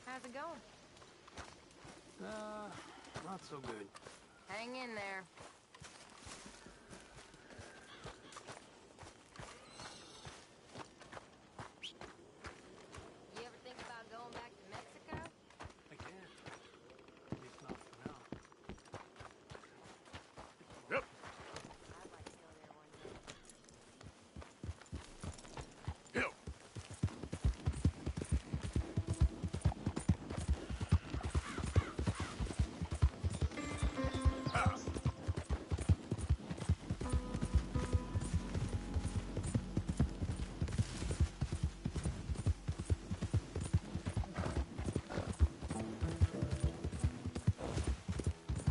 How's it going? Not so good. Hang in there. You ever think about going back to Mexico? I can't. At least not for now. Yep. I'd like to go there one day. Yep. Ah.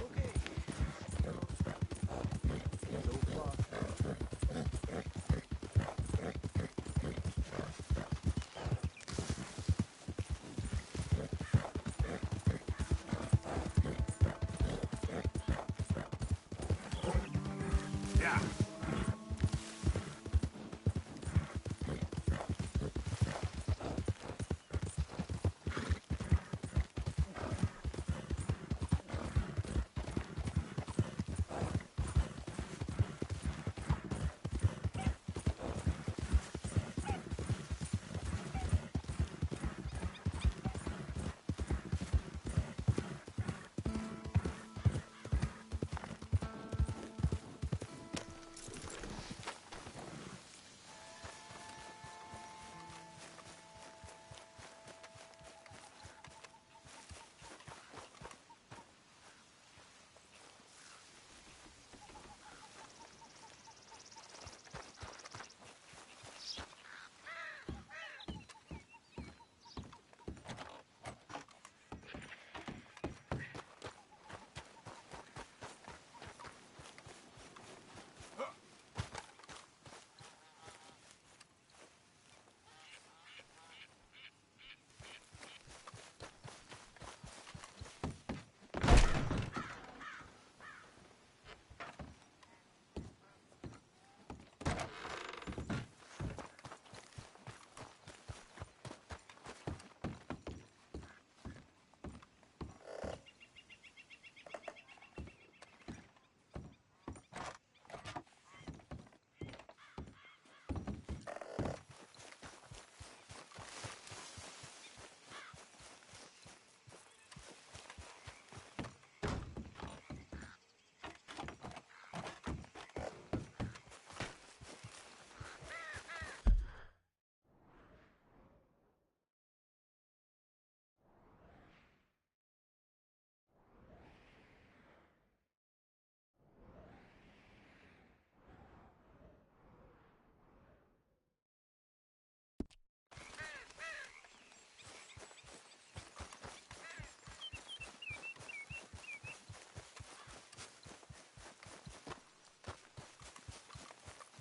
Okay. So far.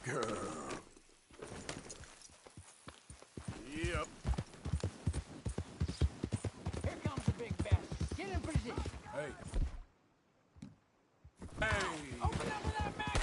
Yeah. Yep. Here comes the big bastard. Get in position. Hey. Hey. Open up with that magnum.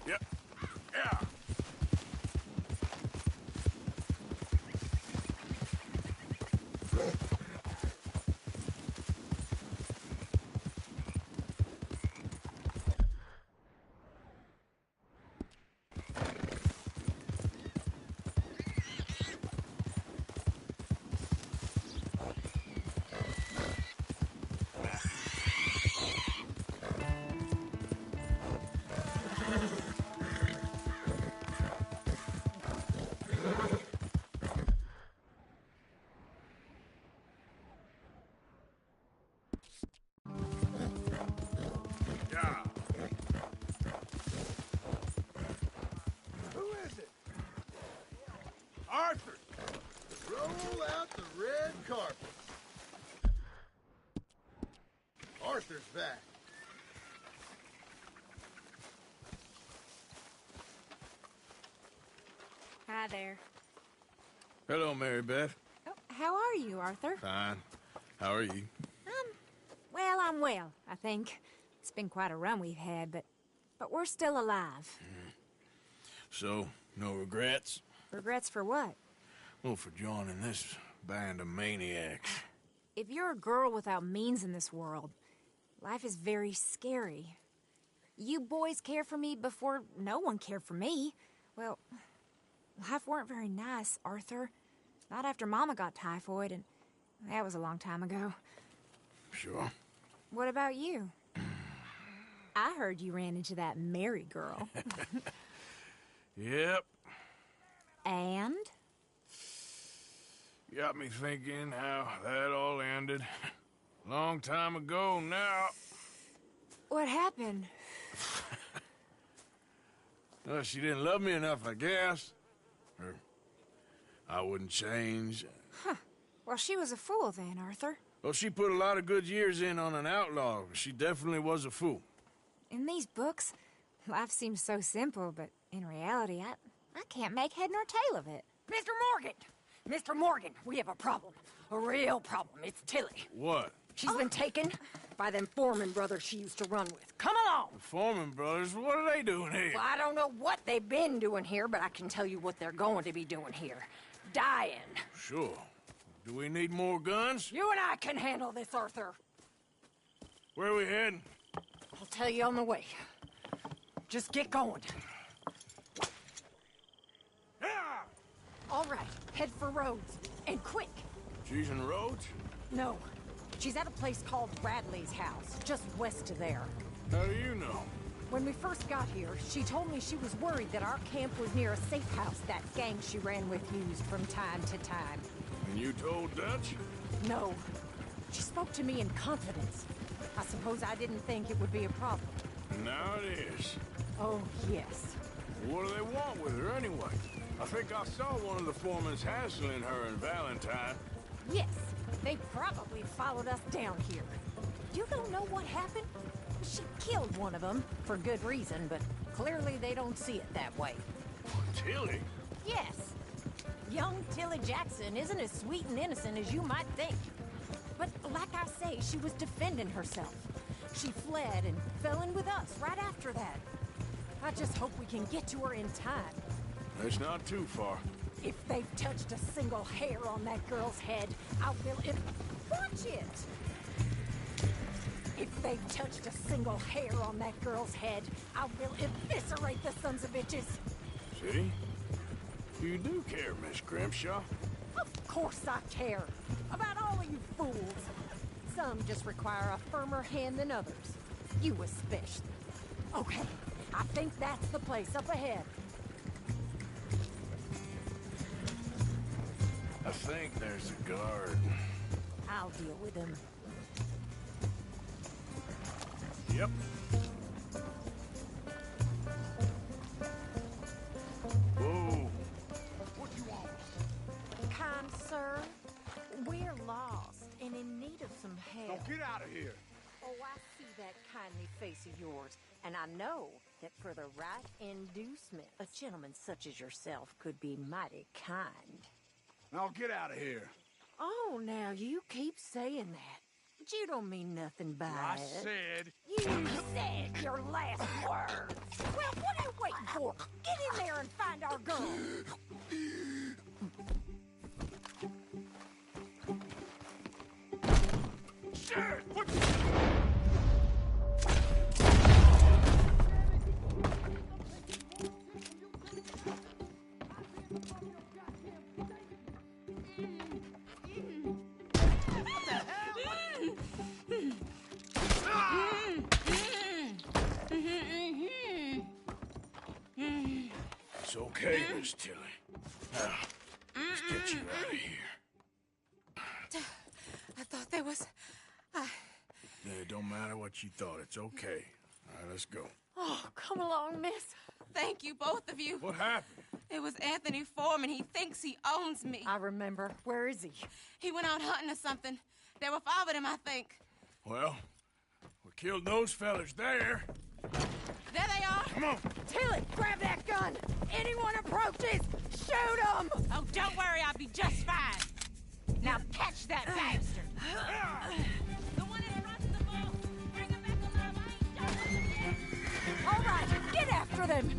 Yep. Yeah. back. Hi there. Hello, Mary Beth. Oh, how are you, Arthur? Fine. How are you? Well, I'm well, I think. It's been quite a run we've had, but we're still alive. So, no regrets? Regrets for what? Well, for joining this band of maniacs. If you're a girl without means in this world, life is very scary. You boys cared for me before no one cared for me. Well, life weren't very nice, Arthur. Not after Mama got typhoid, and that was a long time ago. Sure. What about you? I heard you ran into that Mary girl. Yep. And? Got me thinking how that all ended. Long time ago now. What happened? Well, she didn't love me enough, I guess. Or I wouldn't change. Well, she was a fool then, Arthur. Well, she put a lot of good years in on an outlaw. She definitely was a fool. In these books, life seems so simple, but in reality, I can't make head nor tail of it. Mr. Morgan! Mr. Morgan, we have a problem. A real problem. It's Tilly. What? She's been taken by them Foreman brothers she used to run with. Come along! The Foreman brothers, what are they doing here? Well, I don't know what they've been doing here, but I can tell you what they're going to be doing here. Dying. Sure. Do we need more guns? You and I can handle this, Arthur. Where are we heading? I'll tell you on the way. Just get going. Yeah! All right, head for Rhodes. And quick. She's in Rhodes? No, she's at a place called Bradley's house, just west of there. How do you know? When we first got here, she told me she was worried that our camp was near a safe house that gang she ran with used from time to time. And you told Dutch? No. She spoke to me in confidence. I suppose I didn't think it would be a problem. Now it is. Oh, yes. What do they want with her anyway? I think I saw one of the foremans hassling her and Valentine. Yes, they probably followed us down here. You don't know what happened? She killed one of them, for good reason, but clearly they don't see it that way. Tilly? Yes. Young Tilly Jackson isn't as sweet and innocent as you might think. But like I say, she was defending herself. She fled and fell in with us right after that. I just hope we can get to her in time. It's not too far. If they've touched a single hair on that girl's head, I will Watch it! If they've touched a single hair on that girl's head, I will eviscerate the sons of bitches! See? You do care, Miss Grimshaw. Of course I care. About all of you fools. Some just require a firmer hand than others. You especially. Okay, I think that's the place up ahead. I think there's a guard. I'll deal with him. Yep. Whoa. What you want? Kind sir, we're lost and in need of some help. Don't get out of here. Oh, I see that kindly face of yours, and I know that for the right inducement, a gentleman such as yourself could be mighty kind. Now get out of here. Oh, now you keep saying that. But you don't mean nothing by I it. said. You said your last words. Well, what are you waiting for? Get in there and find our girl. Shit! What? It's okay, Miss Tilly. Now, let's get you out of here. I thought there was... It don't matter what you thought. It's okay. All right, let's go. Oh, come along, miss. Thank you, both of you. What happened? It was Anthony Foreman. He thinks he owns me. I remember. Where is he? He went out hunting or something. There were 5 of them, I think. Well, we killed those fellas there. There they are! Come on. Tilly, grab that gun! Anyone approaches, shoot them! Oh, don't worry, I'll be just fine. Now catch that bastard! The one in front of the ball! Bring him back alive! I ain't done with him yet! All right, get after them!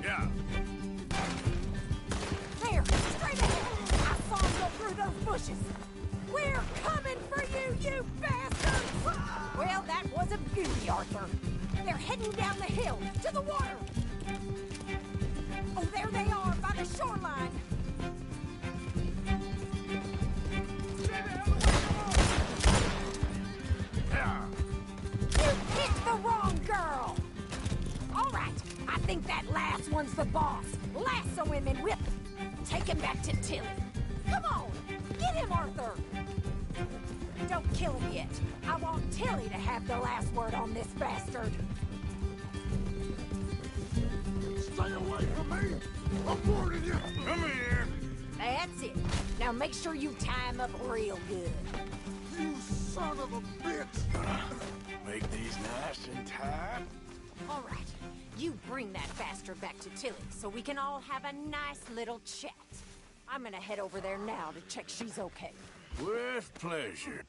Yeah. There, straight ahead! I saw them go through those bushes! We're coming for you, you bastards! Well, that was a beauty, Arthur. They're heading down the hill, to the water! Oh, there they are, by the shoreline! Yeah. You picked the wrong girl! All right, I think that last one's the boss. Lasso him and whip him. Take him back to Tilly. Come on, get him, Arthur! Don't kill him yet. I want Tilly to have the last word on this bastard. Stay away from me! I'm warning you! Come here. That's it. Now make sure you tie him up real good. You son of a bitch! Make these nice and tight. All right, you bring that bastard back to Tilly so we can all have a nice little chat. I'm gonna head over there now to check she's okay. With pleasure.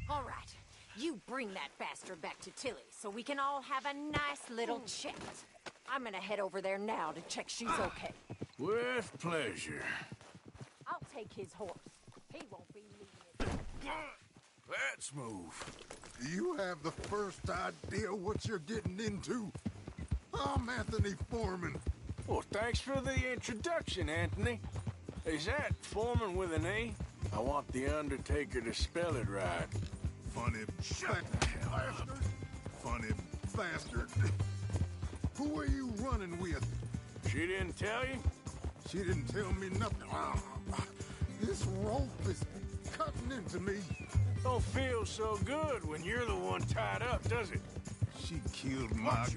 All right, you bring that bastard back to Tilly so we can all have a nice little chat. I'm gonna head over there now to check she's okay. With pleasure. I'll take his horse. He won't be needing it. Let's move. Do you have the first idea what you're getting into? I'm Anthony Foreman. Well, thanks for the introduction, Anthony. Is that Foreman with an E? I want the Undertaker to spell it right. Funny bastard. Funny bastard. Who are you running with? She didn't tell you? She didn't tell me nothing. This rope is cutting into me. Don't feel so good when you're the one tied up, does it? She killed my...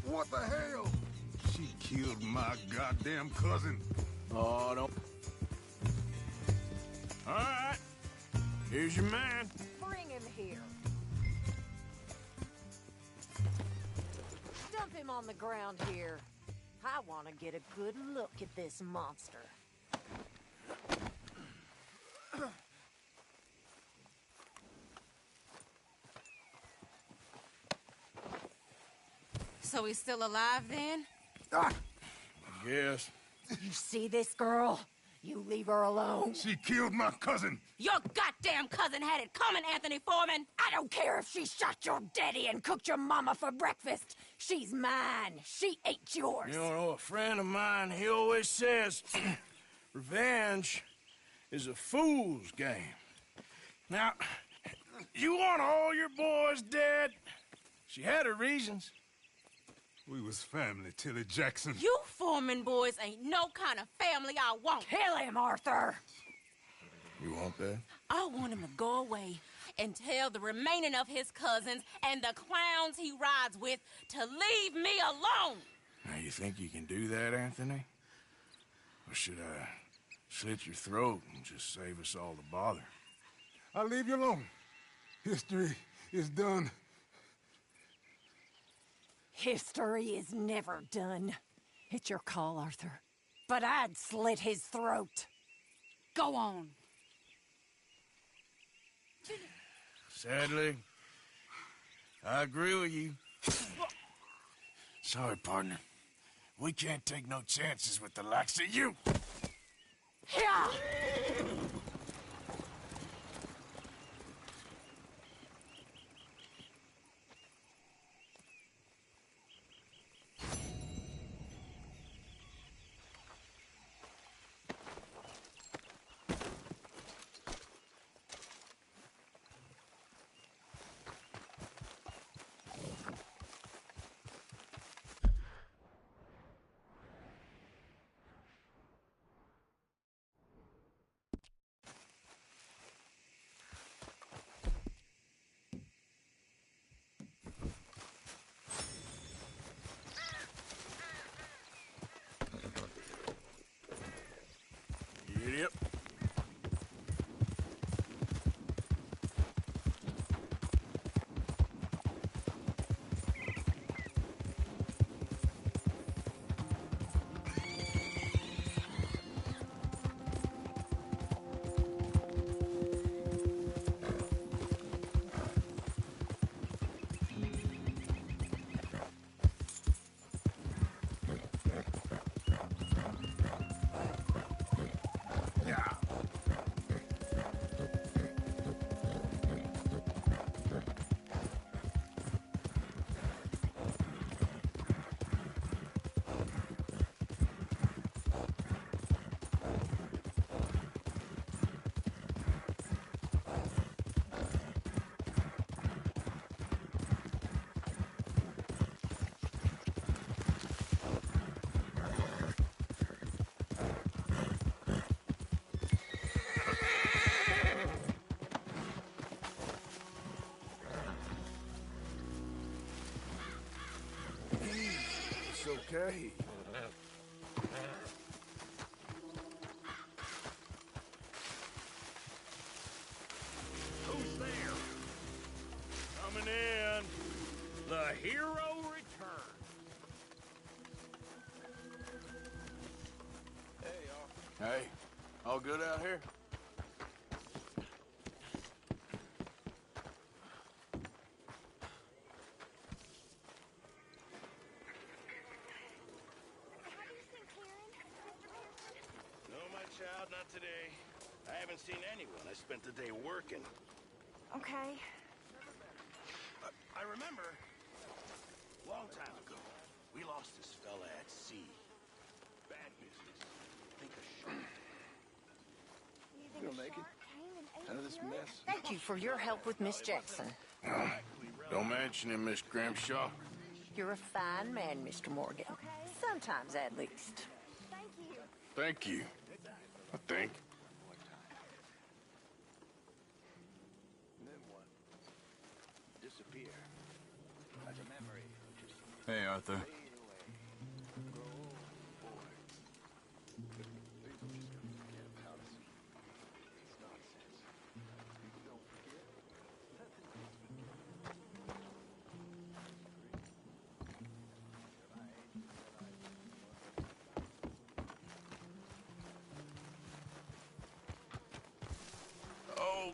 What the hell? She killed my goddamn cousin. Oh, don't... All right. Here's your man. Bring him here. Dump him on the ground here. I want to get a good look at this monster. So he's still alive then? Ah, I guess. You see this girl? You leave her alone. she killed my cousin. Your goddamn cousin had it coming, Anthony Foreman! I don't care if she shot your daddy and cooked your mama for breakfast. She's mine. She ain't yours. You know, a friend of mine, he always says, revenge is a fool's game. Now, you want all your boys dead? She had her reasons. We was family, Tilly Jackson. You Foreman boys ain't no kind of family I want. Kill him, Arthur. You want that? I want him to go away and tell the remaining of his cousins and the clowns he rides with to leave me alone. Now, you think you can do that, Anthony? Or should I slit your throat and just save us all the bother? I'll leave you alone. History is done. History is never done. It's your call, Arthur. But I'd slit his throat. Go on. Sadly, I agree with you. Sorry, partner. We can't take no chances with the likes of you. Yeah! Okay. Who's there? Coming in. The hero returns. Hey, all good out here? No, my child, not today. I haven't seen anyone. I spent the day working. Okay. I remember, a long time ago, we lost this fella at sea. Bad business. Think a shark. You gonna make it out of this mess? Thank you for your help with Miss Jackson. Don't mention him, Miss Grimshaw. You're a fine man, Mr. Morgan. Sometimes, at least. Thank you. I think. Disappear. Like a memory. Hey, Arthur.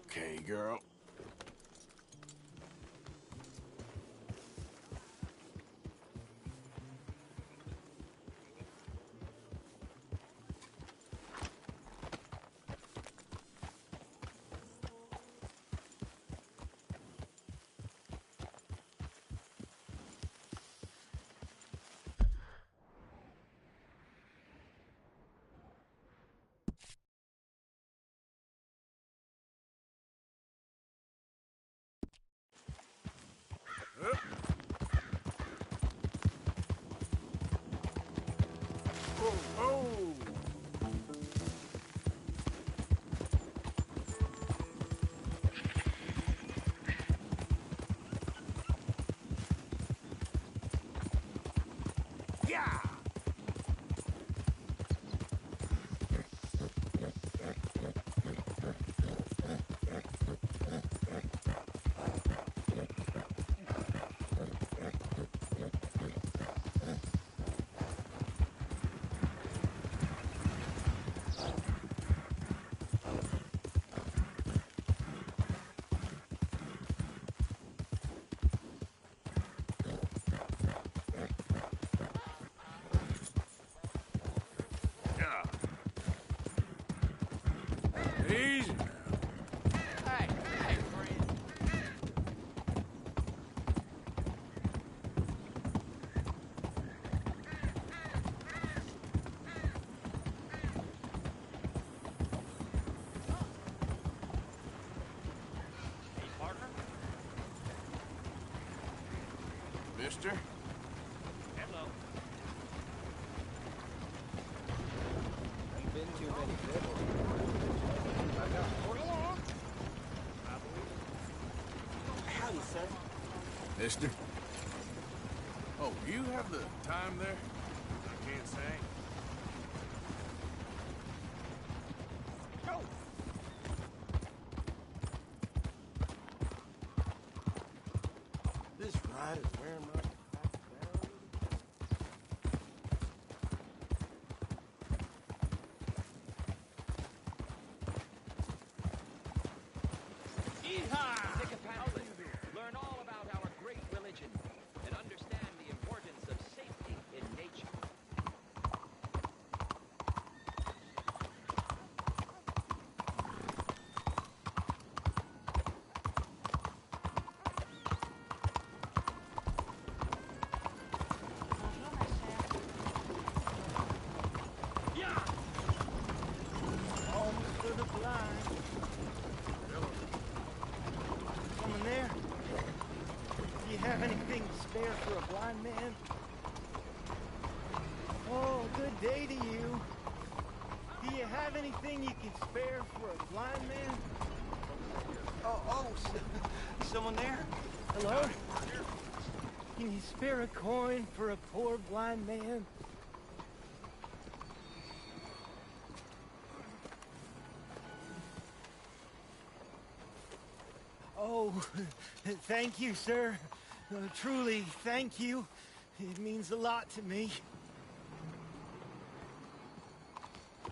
Okay, girl. Oh! Yeah! Easy now. Hey, hey, friend. Hey, partner? Mister? Hello. Ain't been too many fiddles. Howdy, sir. Mister? Oh, you have the time there? I can't say. Go! This ride is wearing my back down. Yeehaw! Take a pamphlet. Learn all about our great religion and understand the importance of safety in nature. Yeah! Almost to the blind. Someone there? Do you have anything to spare for a blind man? Oh, good day to you. Do you have anything you can spare for a blind man? Someone there? Hello? Can you spare a coin for a poor blind man? Oh, thank you, sir. Truly, thank you. It means a lot to me.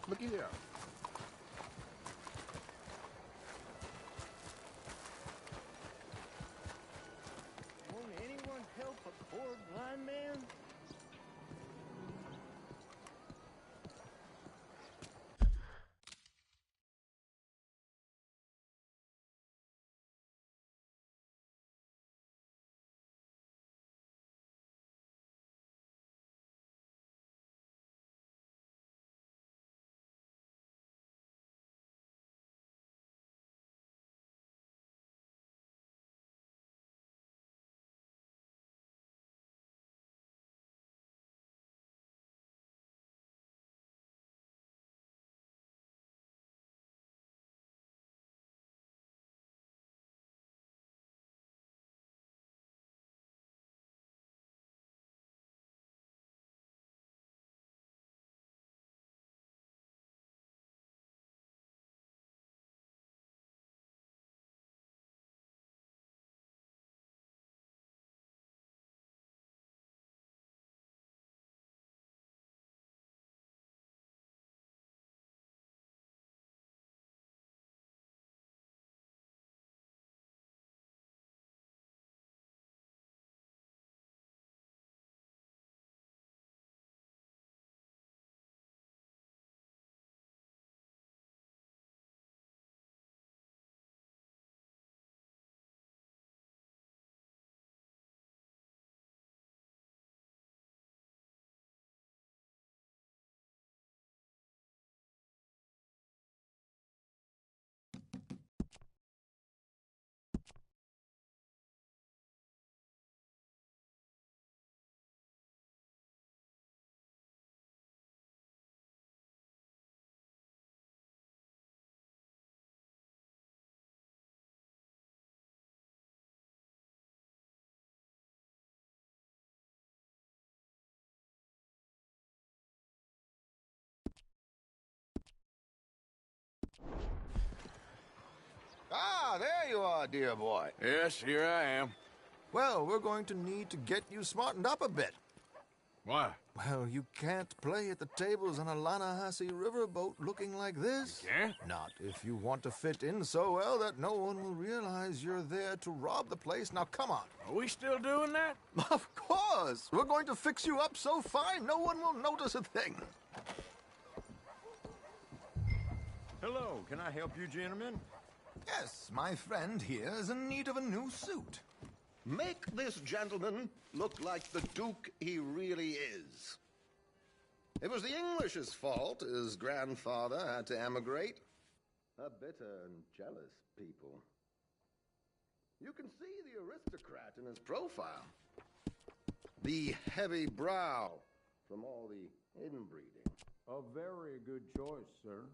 Looky here. Won't anyone help a poor blind man? Ah, there you are, dear boy. Yes, here I am. Well, we're going to need to get you smartened up a bit. Why? Well, you can't play at the tables on a Lannahechee riverboat looking like this. You can't? Not if you want to fit in so well that no one will realize you're there to rob the place. Now, come on. Are we still doing that? Of course! We're going to fix you up so fine no one will notice a thing. Hello, can I help you, gentlemen? Yes, my friend here is in need of a new suit. Make this gentleman look like the Duke he really is. It was the English's fault his grandfather had to emigrate. A bitter and jealous people. You can see the aristocrat in his profile. The heavy brow from all the inbreeding. A very good choice, sir.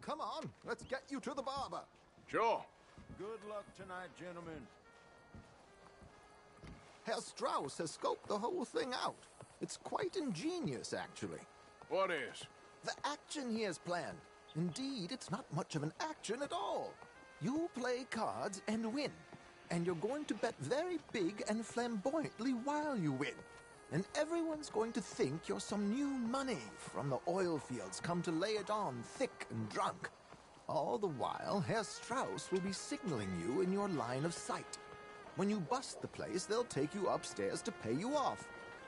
Come on, let's get you to the barber. Sure. Good luck tonight, gentlemen. Herr Strauss has scoped the whole thing out. It's quite ingenious, actually. What is? The action he has planned. Indeed, it's not much of an action at all. You play cards and win. And you're going to bet very big and flamboyantly while you win. And everyone's going to think you're some new money from the oil fields come to lay it on thick and drunk. All the while, Herr Strauss will be signaling you in your line of sight. When you bust the place, they'll take you upstairs to pay you off.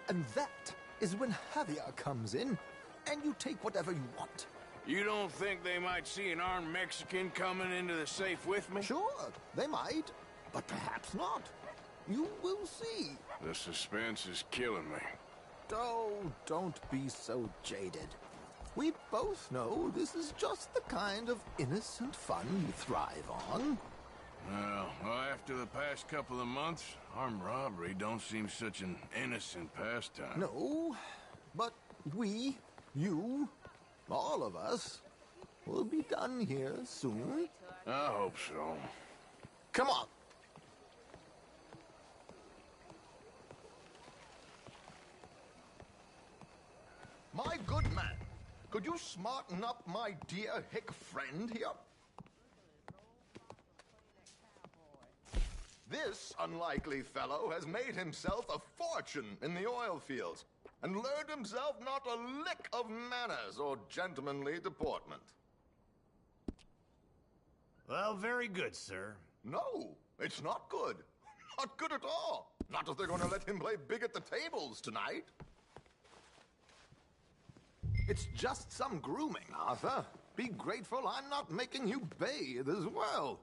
And that is when Javier comes in, and you take whatever you want. You don't think they might see an armed Mexican coming into the safe with me? Sure, they might, but perhaps not. You will see. The suspense is killing me. Oh, don't be so jaded. We both know this is just the kind of innocent fun you thrive on. Well, after the past couple of months, armed robbery don't seem such an innocent pastime. No, but we, you, all of us, will be done here soon. I hope so. Come on. My good man, could you smarten up my dear hick friend here? This unlikely fellow has made himself a fortune in the oil fields and learned himself not a lick of manners or gentlemanly deportment. Well, very good, sir. No, it's not good. Not good at all. Not if they're going to let him play big at the tables tonight. It's just some grooming, Arthur. Be grateful I'm not making you bathe as well.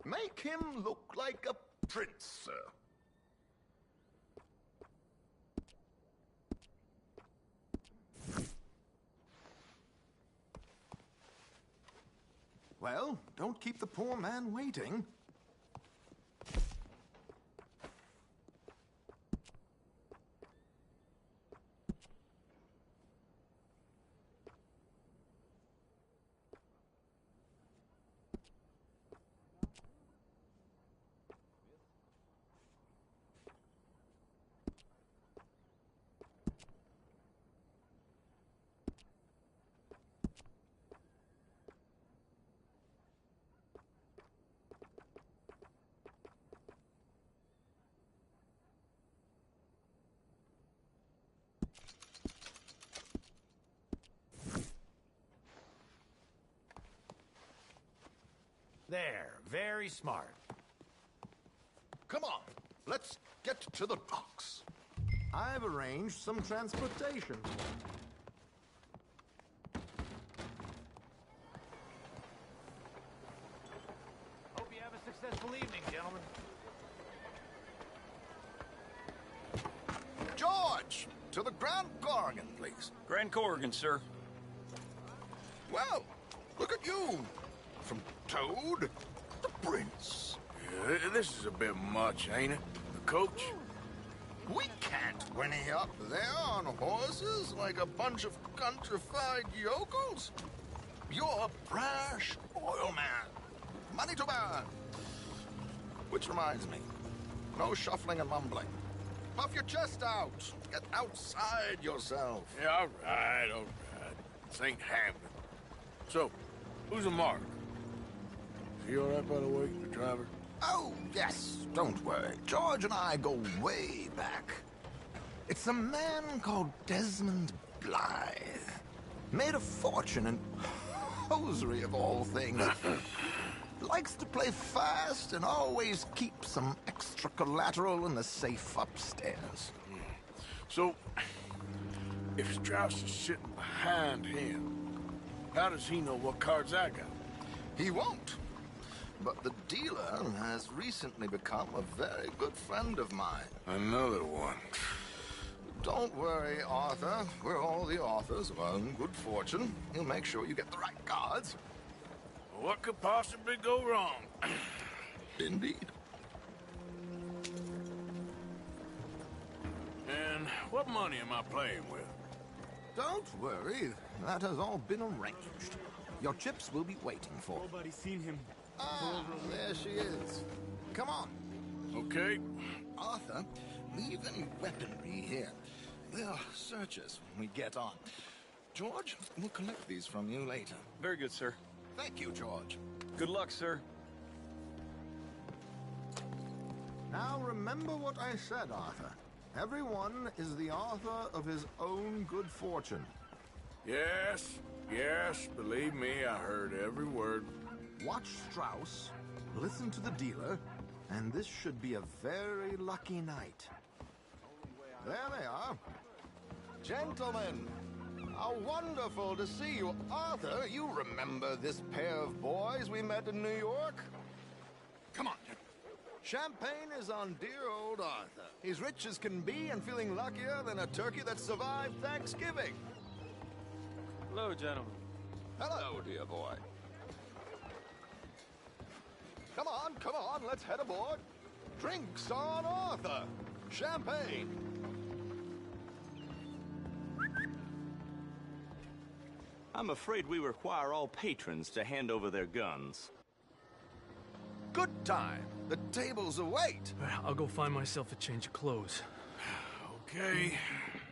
Make him look like a prince, sir. Well, don't keep the poor man waiting. There, very smart. Come on, let's get to the docks. I've arranged some transportation. Hope you have a successful evening, gentlemen. George, to the Grand Corrigan, please. Grand Corrigan, sir. Well, look at you. From Toad to Prince. Yeah, this is a bit much, ain't it? The coach? We can't whinny up there on horses like a bunch of countrified yokels. You're a brash oil man. Money to burn. Which reminds me, no shuffling and mumbling. Puff your chest out. Get outside yourself. Yeah, all right. This ain't happening. So, who's a mark? Is he all right, by the way, the driver? Oh, yes. Don't worry. George and I go way back. It's a man called Desmond Blythe. Made a fortune in hosiery of all things. Likes to play fast and always keep some extra collateral in the safe upstairs. So, if Strauss is sitting behind him, how does he know what cards I got? He won't. But the dealer has recently become a very good friend of mine. Another one. Don't worry, Arthur. We're all the authors of our own good fortune. He'll make sure you get the right cards. What could possibly go wrong? Indeed. And what money am I playing with? Don't worry. That has all been arranged. Your chips will be waiting for. Nobody's seen him. Ah, there she is. Come on. Okay. Arthur, leave any weaponry here. They'll search us when we get on. George, we'll collect these from you later. Very good, sir. Thank you, George. Good luck, sir. Now remember what I said, Arthur. Everyone is the author of his own good fortune. Yes, believe me, I heard every word. Watch Strauss, listen to the dealer, and this should be a very lucky night. There they are. Gentlemen, how wonderful to see you. Arthur, you remember this pair of boys we met in New York? Come on. Champagne is on dear old Arthur. He's rich as can be and feeling luckier than a turkey that survived Thanksgiving. Hello, gentlemen. Hello, dear boy. Come on, let's head aboard. Drinks on Arthur. Champagne. I'm afraid we require all patrons to hand over their guns. Good time. The tables await. I'll go find myself a change of clothes. Okay.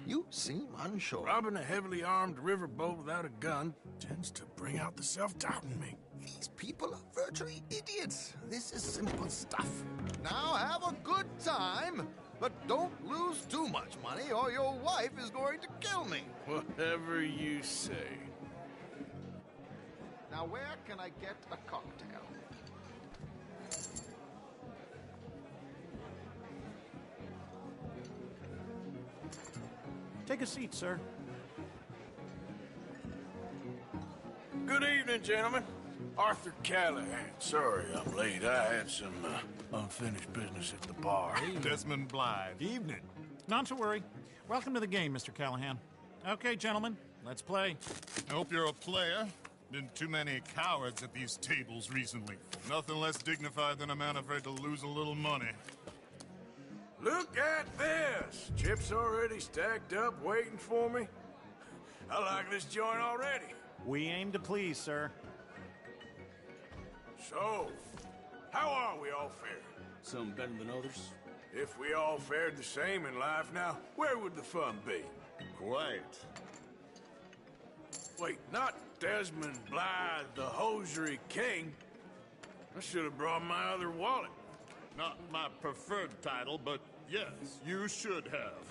You seem unsure. Robbing a heavily armed riverboat without a gun tends to bring out the self-doubt in me. These people are virtually idiots. This is simple stuff. Now have a good time, but don't lose too much money or your wife is going to kill me. Whatever you say. Now where can I get a cocktail? Take a seat, sir. Good evening, gentlemen. Arthur Callahan. Sorry I'm late. I had some unfinished business at the bar. Desmond Blythe. Evening. Not to worry. Welcome to the game, Mr. Callahan. Okay, gentlemen, let's play. I hope you're a player. Been too many cowards at these tables recently. Nothing less dignified than a man afraid to lose a little money. Look at this! Chips already stacked up, waiting for me. I like this joint already. We aim to please, sir. So, how are we all faring? Some better than others. If we all fared the same in life now, where would the fun be? Quite. Wait, not Desmond Blythe, the hosiery king. I should have brought my other wallet. Not my preferred title, but yes, you should have.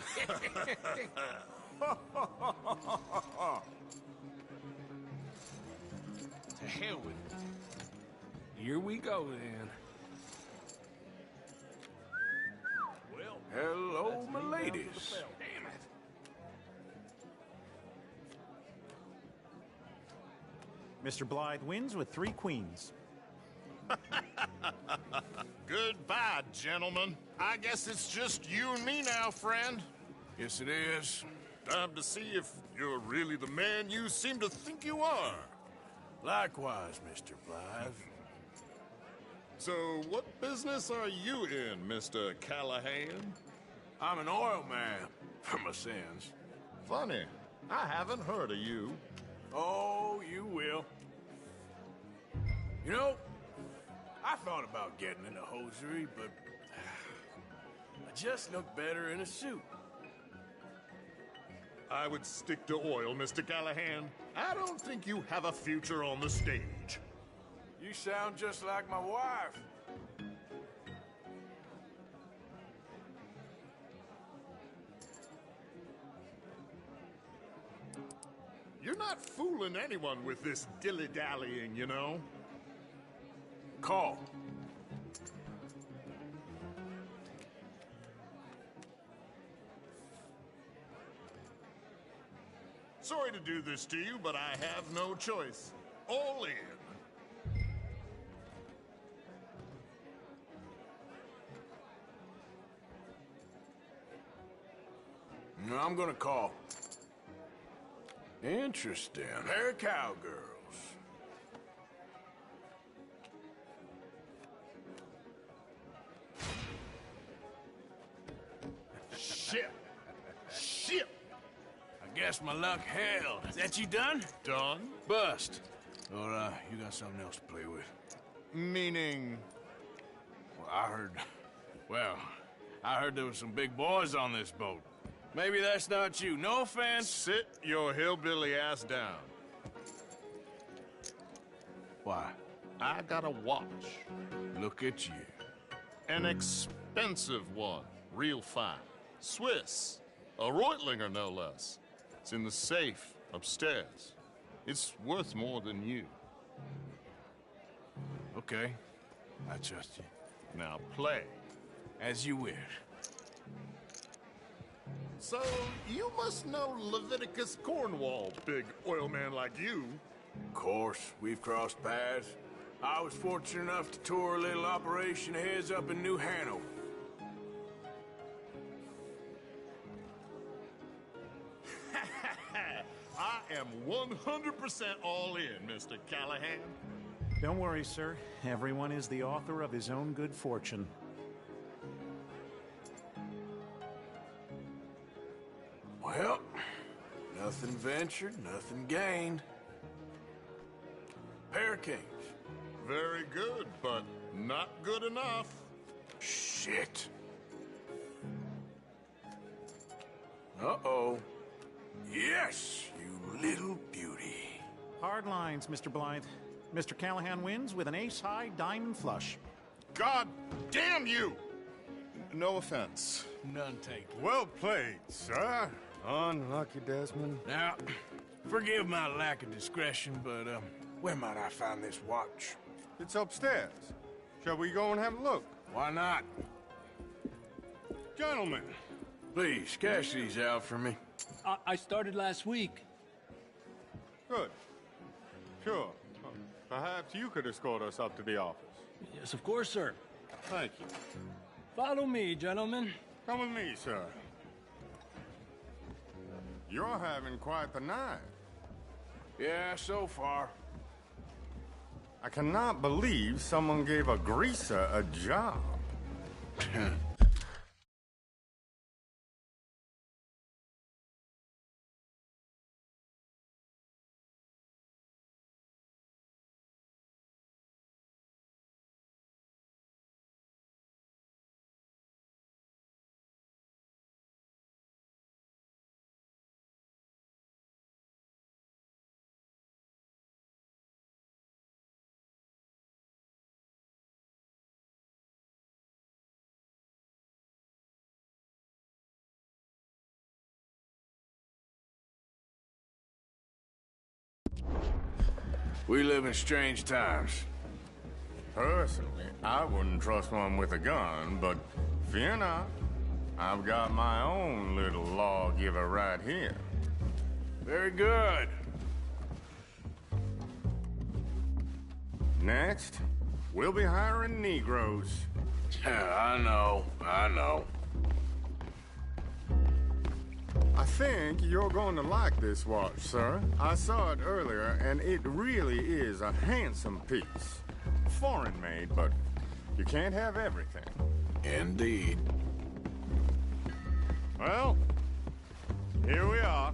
To hell with it. Here we go, then. Well, hello, my ladies. Damn it. Mr. Blythe wins with 3 queens. Goodbye, gentlemen. I guess it's just you and me now, friend. Yes, it is. Time to see if you're really the man you seem to think you are. Likewise, Mr. Blythe. So, what business are you in, Mr. Callahan? I'm an oil man, for my sins. Funny, I haven't heard of you. Oh, you will. You know, I thought about getting into hosiery, but I just look better in a suit. I would stick to oil, Mr. Callahan. I don't think you have a future on the stage. You sound just like my wife. You're not fooling anyone with this dilly-dallying, you know? Call. Sorry to do this to you, but I have no choice. All in. No, I'm gonna call. Interesting. Pair of cowgirls. Shit. Shit. I guess my luck held. Is that you done? Done? Bust. Or, you got something else to play with? Meaning? Well, I heard there was some big boys on this boat. Maybe that's not you. No offense. Sit your hillbilly ass down. Why? I got a watch. Look at you. An expensive one. Real fine. Swiss. A Reutlinger, no less. It's in the safe upstairs. It's worth more than you. Okay. I trust you. Now play. As you wish. So, you must know Leviticus Cornwall, big oil man like you. Of course, we've crossed paths. I was fortunate enough to tour a little operation heads up in New Hanover. I am 100% all in, Mr. Callahan. Don't worry, sir. Everyone is the author of his own good fortune. Well, nothing ventured, nothing gained. Pair Kings. Very good, but not good enough. Shit. Uh-oh. Yes, you little beauty. Hard lines, Mr. Blythe. Mr. Callahan wins with an ace-high diamond flush. God damn you! No offense. None taken. Well played, sir. Unlucky, Desmond. Now, forgive my lack of discretion, but, where might I find this watch? It's upstairs. Shall we go and have a look? Why not? Gentlemen. Please, cash these out for me. I started last week. Good. Sure. Perhaps you could escort us up to the office. Yes, of course, sir. Thank you. Follow me, gentlemen. Come with me, sir. You're having quite the night. Yeah, so far. I cannot believe someone gave a greaser a job. We live in strange times. Personally, I wouldn't trust one with a gun, but fear not. I've got my own little lawgiver right here. Very good. Next, we'll be hiring Negroes. I know. I think you're going to like this watch, sir. I saw it earlier, and it really is a handsome piece. Foreign made, but you can't have everything. Indeed. Well, here we are.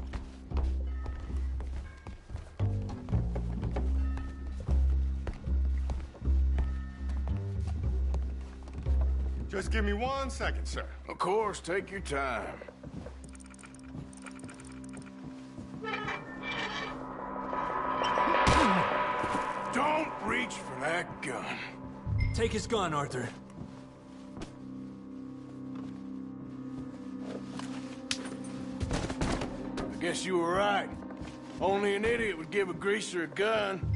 Just give me 1 second, sir. Of course, take your time. Don't reach for that gun. Take his gun, Arthur. I guess you were right. Only an idiot would give a greaser a gun.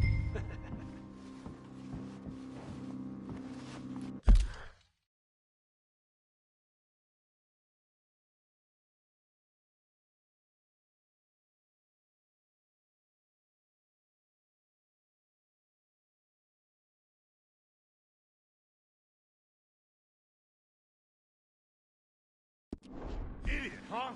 Idiot, huh?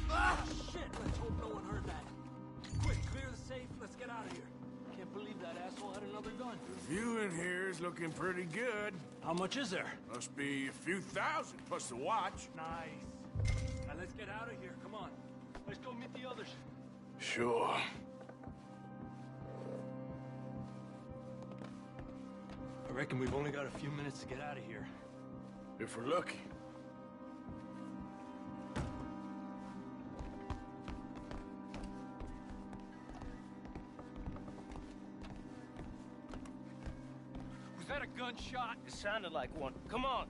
Ah, shit! Let's hope no one heard that. Quick, clear the safe. Let's get out of here. Can't believe that asshole had another gun. View in here is looking pretty good. How much is there? Must be a few thousand, plus the watch. Nice. Now let's get out of here. Come on. Let's go meet the others. Sure. I reckon we've only got a few minutes to get out of here. If we're lucky. Was that a gunshot? It sounded like one. Come on.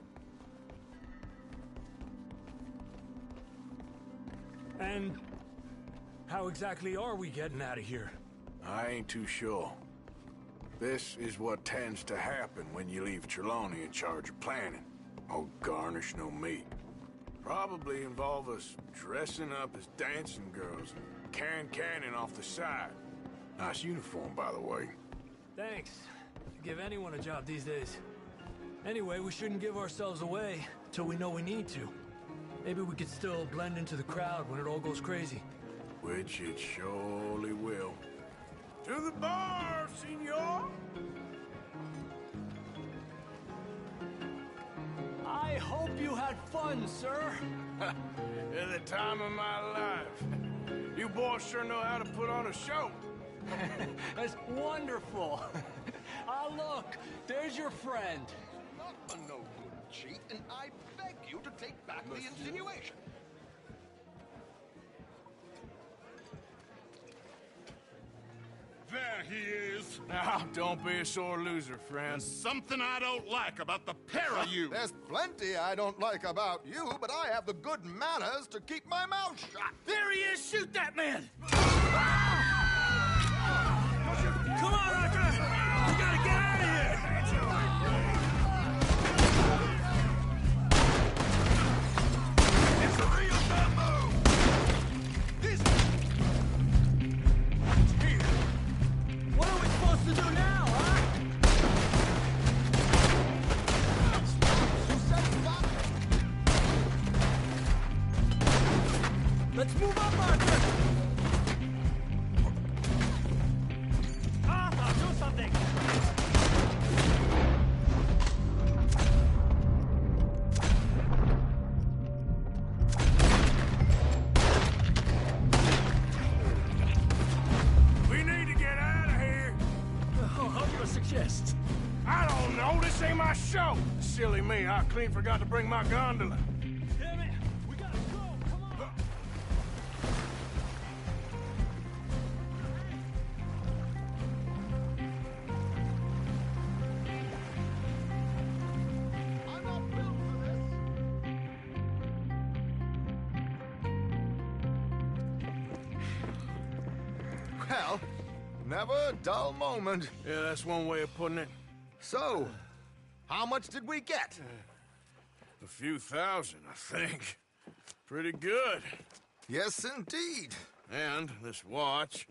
And how exactly are we getting out of here? I ain't too sure. This is what tends to happen when you leave Trelawney in charge of planning. Oh, garnish no meat. Probably involve us dressing up as dancing girls and carrying cannon off the side. Nice uniform, by the way. Thanks. Give anyone a job these days. Anyway, we shouldn't give ourselves away till we know we need to. Maybe we could still blend into the crowd when it all goes crazy. Which it surely will. To the bar, senor! I hope you had fun, sir. At the time of my life. You boys sure know how to put on a show. That's wonderful. Ah, look, there's your friend. Not a no-good cheat, and I beg you to take back the insinuation. There he is. Now, don't be a sore loser, friend. There's something I don't like about the pair of you. There's plenty I don't like about you, but I have the good manners to keep my mouth shut. There he is! Shoot that man! Come on, Arthur! We gotta get out of here! It's a real bamboo! This... What are we supposed to do now, huh? Let's move up, Arthur! Arthur, do something! We need to get out of here. Oh, how do you suggest? I don't know. This ain't my show. Silly me. I clean forgot to bring my gondola. Damn it! We gotta go! Come on! I'm not built for this. Well, never a dull moment. Yeah, that's one way of putting it. So, how much did we get? A few thousand, I think. Pretty good. Yes, indeed. And this watch,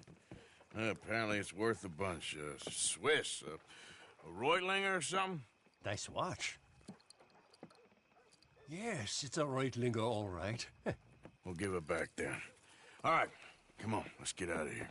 apparently it's worth a bunch. Swiss, a Reutlinger or something? Nice watch. Yes, it's a Reutlinger, all right. We'll give it back then. All right, come on, let's get out of here.